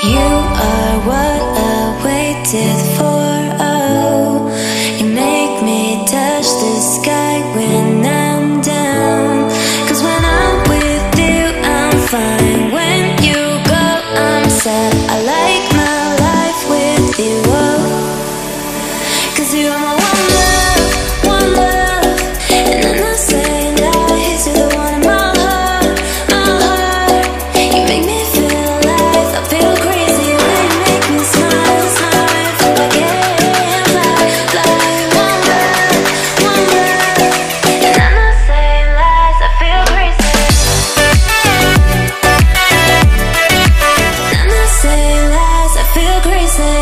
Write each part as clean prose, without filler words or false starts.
You are what I waited for. Oh, you make me touch the sky when I'm down. 'Cause when I'm with you, I'm fine. When you go, I'm sad. I like my life with you. Oh, 'cause you are my one love, one love. And I'm not saying lies, you're the one in my heart, my heart. You make me feel alive, I feel crazy when you make me smile, smile. Feel like fly, fly. One love, one love. And I'm not saying lies, I feel crazy. I'm not saying lies, I feel crazy.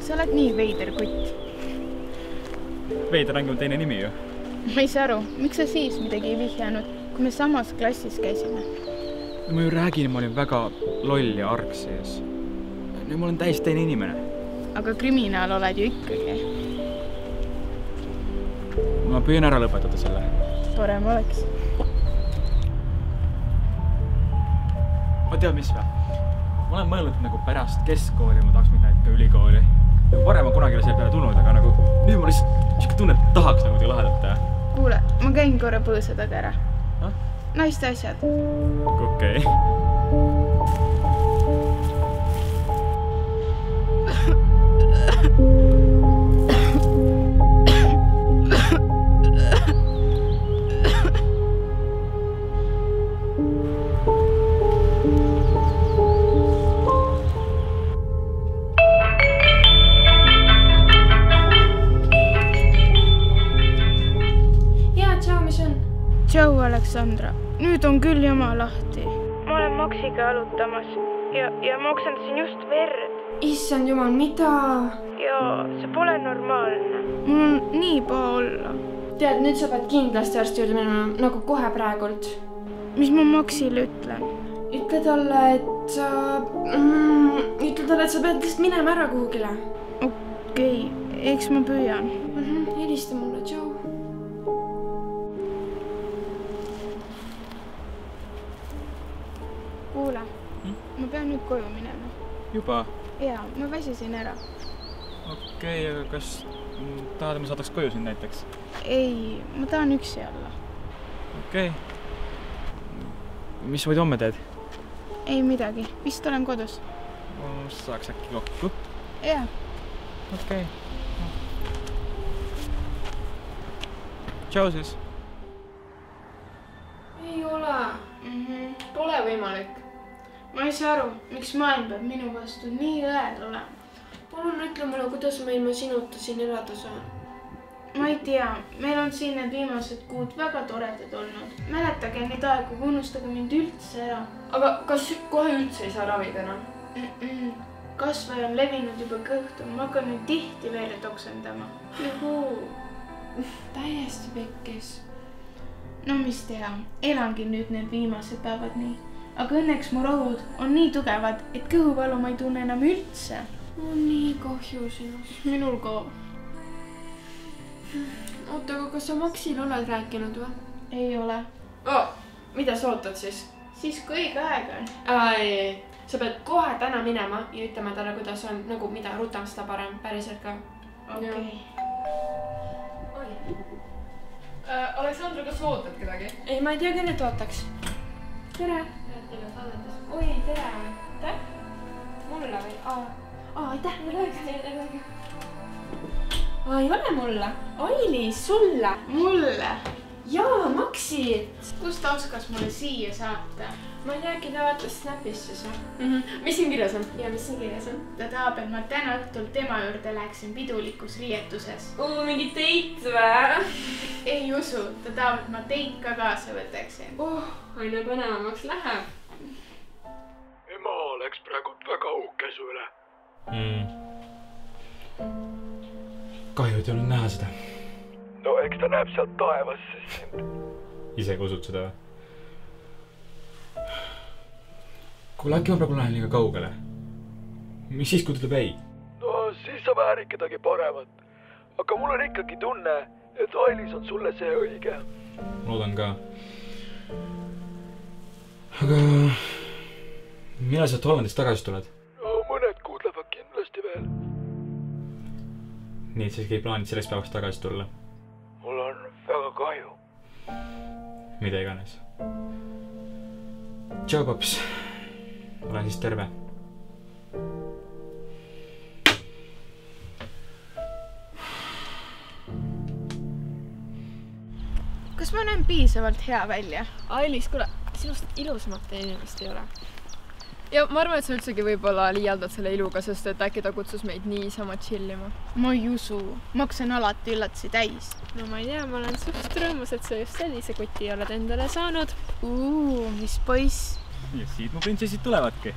Sa oled nii veider kutt. Veider ongi mu teine nimi ju. Ma ei saa aru, miks sa siis midagi ei vihjanud, kui me samas klassis käisime? Ma ju räägin, ma olin väga loll ja arg sees. Nüüd ma olen täis teine inimene. Aga kriminaal oled ju ikkagi. Ma püüan ära lõpetada selle. Parem oleks. Ma tead, mis või? Ma olen mõelnud nagu pärast keskkooli, ma tahaks minna ikka ülikooli. Varem ma kunagi selle peale tulnud, aga nagu nüüd ma lihtsalt niisugune tunne, et tahaks nagu lahedalt teha. Kuule, ma käin korra põõsa taga ära. Naiste asjad. Okei. Tšau, Aleksandra. Nüüd on küll jama lahti. Ma olen Maksiga jalutamas ja ma oksendasin just verd. Issand jumal, mida? Ja see pole normaalne. Mul on nii paha olla. Tead, nüüd sa pead kindlasti arsti juurde minema, nagu kohe praegult. Mis ma Maksile ütlen? Ütle talle, et sa pead lihtsalt minema ära kuhugile. Okei, eks ma püüan. Helista mulle, tšau. Kuule, ma pean nüüd koju minema. Juba? Jaa, ma väsisin ära. Okei, aga kas tahad, ma saadaks koju sind näiteks? Ei, ma tahan üksi olla. Okei. Mis võid homme teed? Ei midagi, vist olen kodus. Saaks äkki kokku? Jaa. Okei. Tšau siis. Ei ole. Pole võimalik. Ma ei saa aru, miks maailm peab minu vastu nii õed olema. Palun ütle mulle, kuidas ma ilma sinuta siin elada saan. Ma ei tea, meil on siin need viimased kuud väga toredad olnud. Mäletage neid aegu, kui unustage mind üldse ära. Aga kas kohe üldse ei saa ravida enam? Kasvaja on levinud juba kõhtu, ma hakkan nüüd tihti verd oksendama. Juhuu. Täiesti pekkis. No mis teha, elangi nüüd need viimased päevad nii. Aga õnneks mu rohud on nii tugevad, et kõhuvalu ma ei tunne enam üldse. On nii kahju sinust. Minul ka. Oota, aga kas sa Maksile oled rääkinud või? Ei ole. Mida sa ootad siis? Siis kui õige aeg on. Ei. Sa pead kohe täna minema ja ütlema talle, kuidas on, nagu mida rutam seda parem, päriselt ka. Okei. Aleksandra, kas sa ootad kedagi? Ei, ma ei tea, kelle ta ootaks. Tere. Oi, tere. Tere? Mulle või? Aitäh, mulle Ei ole mulle. Ailis, sulle. Mulle. Jaa, Maksi! Kust ta oskas mulle siia saata? Ma ei teagi, ta vaatas Snapist siis või? Mis siin kirjas on? Ja mis siin kirjas on? Ta tahab, et ma täna õhtul tema juurde läheksin pidulikus riietuses. Mingi teit või? Ei usu, ta tahab, et ma teid ka kaasa võtaksin. Aina põnevamaks läheb. Ema oleks praegu väga uhke su üle. Kahju, et ei olnud näha seda. No eks ta näeb sealt taevasse sind. Isegi usud seda või? Kuule, äkki ma praegu lähen liiga kaugele. Mis siis, kui ta ütleb ei? No siis sa väärid kedagi paremat. Aga mul on ikkagi tunne, et Ailis on sulle see õige. Loodan ka. Aga millal sa Hollandist tagasi tuled? No mõned kuud lähevad kindlasti veel. Nii, et sa ei plaanid sellest päevast tagasi tulla? Mul on väga kahju. Mida iganes. Tšau, paps. Olen siis terve. Kas ma näen piisavalt hea välja? Ailis, kuule, sinust ilusamat inimest ei ole. Ja ma arvan, et sa üldsegi võib-olla liialdad selle iluga, sest et äkki ta kutsus meid niisama chillima. Ma ei usu. Ma hakkasin alati üllatusi täis. No ma ei tea, ma olen suht rõõmus, et sa just sellise kuti oled endale saanud. Mis poiss. Ja siit mu printsessid tulevadki.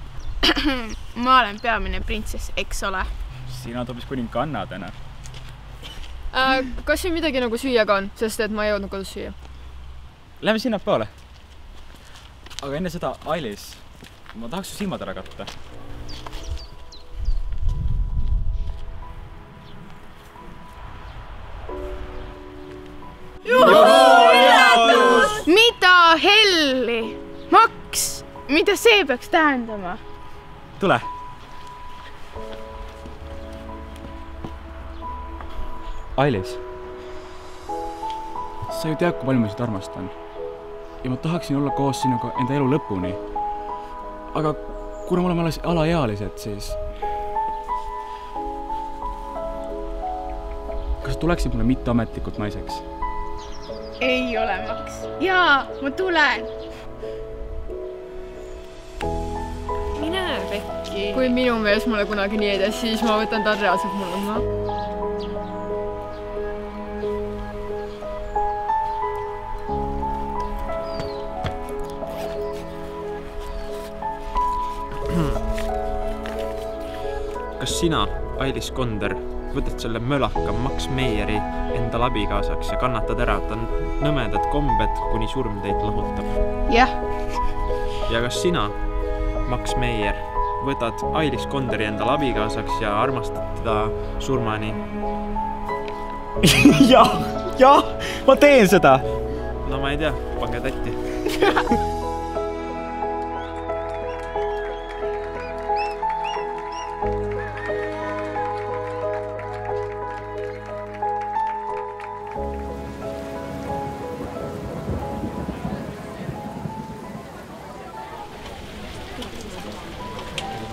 Ma olen peamine printsess, eks ole. Sina toobis kuninganna täna. Kas siin midagi nagu süüa ka on, sest et ma ei jõudnud kodus süüa? Lähme sinna poole. Aga enne seda, Ailis, ma tahaks su silmad ära katta. Mida helli? Maks, mida see peaks tähendama? Tule. Ailis, sa ju tead, kui palju ma sind armastan. Ja ma tahaksin olla koos sinuga enda elu lõpuni. Aga kuna me oleme alles alaealised, siis... Kas sa tuleksid mulle mitteametlikult naiseks? Ei ole, Maks. Jaa, ma tulen. Mine pekki. Kui minu mees mulle kunagi nii ei tee, siis ma võtan ta reaalselt mulle maha. Kas sina, Ailis Konder, võtad selle mölaka Max Meieri endal abikaasaks ja kannatad ära, ta on nõmedad kombed, kuni surm teid lahutab? Jah. Ja kas sina, Max Meier, võtad Ailis Konderi endal abikaasaks ja armastad teda surmani? Jah, ma teen seda! No ma ei tea, pange tatti.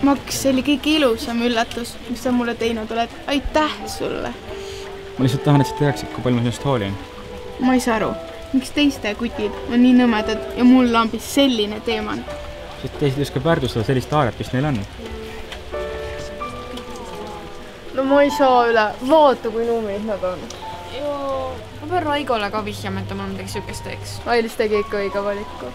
Maks, see oli kõige ilusam üllatus, mis sa mulle teinud oled. Aitäh sulle. Ma lihtsalt tahan, et sa teaksid, kui palju ma sinust hoolin. Ma ei saa aru, miks teiste kutid on nii nõmedad ja mul lambis selline teeman. Sest teised ei oska väärtustada sellist aaret, mis neil on. No ma ei saa üle. Vaata, kui nuumid nad on. Ma pean Raigole ka vihjama, et ta mul midagi sükest teeks. Ailis tegi ikka õige valiku.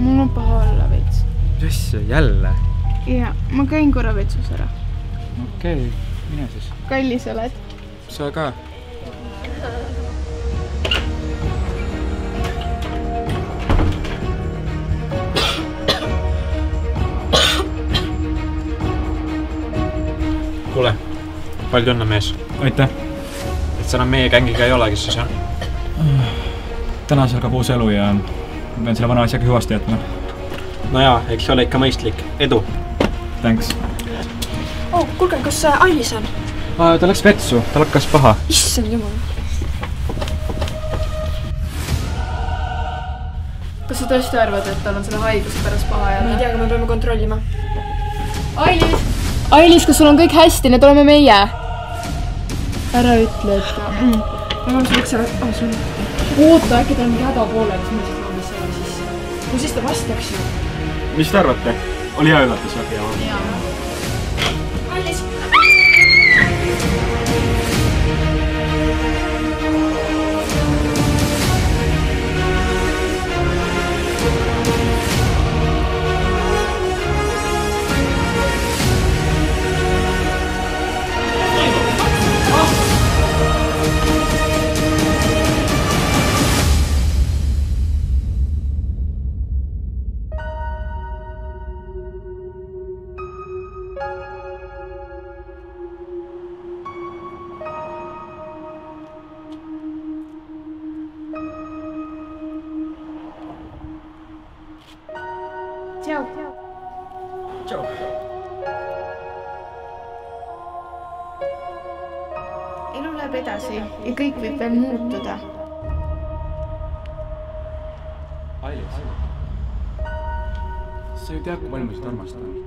Mul on paha olla veits. Mis asja, jälle? Ja, ma käin korra vetsus ära. Okei, mine siis. Kallis oled. Sa ka. Kuule, palju õnne, mees. Aitäh. Et sa enam meie gängiga ei olegi siis, jah? Tänasel algab uus elu ja ma pean selle vana asjaga hüvasti jätma. No jaa, eks ole ikka mõistlik. Edu! Thanks. Kuulge, kas Ailis on? Ta läks vetsu, tal hakkas paha. Issand jumal. Kas sa tõesti arvad, et tal on selle haiguse pärast paha ma ei jälle? tea, aga me peame kontrollima. Ailis! Ailis, kas sul on kõik hästi? Need oleme meie. Ära ütle, et... ma olen sul üks sul. Oota, äkki ta on mingi häda poolel, siis ma lihtsalt loon vist sisse. no siis ta vastaks ju. mis te arvate? Oli hea üllatus või? Jaa. Ailis! Tšau. Tšau. Elu läheb edasi ja kõik võib veel muutuda. Ailis. Sa ju tead, kui palju ma sind armastan.